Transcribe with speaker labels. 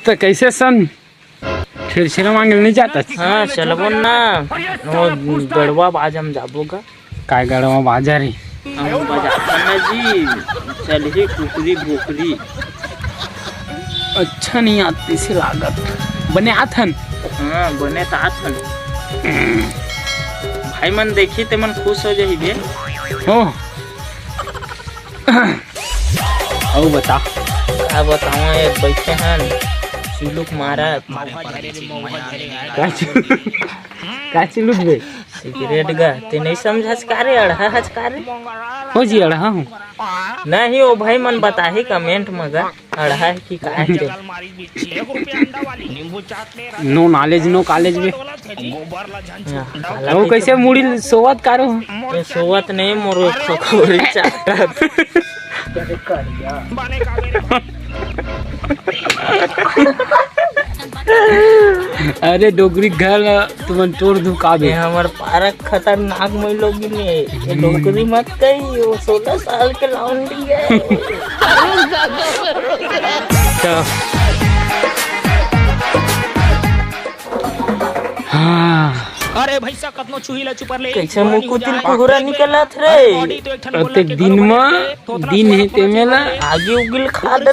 Speaker 1: तो कैसे सन छिरछिरा मांगे नहीं जाता।
Speaker 2: हाँ चलबो ना वो गड़वा बाज हम जाबो का
Speaker 1: काय गड़वा बाजार रे
Speaker 2: हम बजाता ना जी। चल ही कुकरी बोकरी
Speaker 1: अच्छा नहीं आती सी लागत बने आथन।
Speaker 2: हाँ बने तो आथन भाई मन देखी ते मन खुश हो जाही बे।
Speaker 1: हो औ बता
Speaker 2: क्या बताऊँ ये बैठे हैं चुलुक मारा
Speaker 1: का चिलुक बे
Speaker 2: सिगरेट गा ते नहीं समझ का रे अढ़ा हज का रे
Speaker 1: हो जी अड़ा हूँ
Speaker 2: नहीं वो भाई मन बता ही कमेंट में गा अढ़ा है कि का है ते।
Speaker 1: नो नॉलेज नो कॉलेज में
Speaker 2: हाँ,
Speaker 1: वो कैसे मुड़ी सोवत कारो
Speaker 2: ये सोवत नहीं मोरो खोखोरी चाटत
Speaker 1: अरे डोगरी घर तुमन तोड़ दू काबे
Speaker 2: ये हमार पारक खतरनाक में लोग ने ये डोगरी मत कही वो 16 साल के लौंडी है।
Speaker 1: हाँ
Speaker 3: अरे भैसा कतनो चुहिला चुपर ले
Speaker 2: कैसे मुकुतिल कोहरा निकलत रे
Speaker 1: दिन में दिन है ते मेला
Speaker 2: आगे उगिल खा दे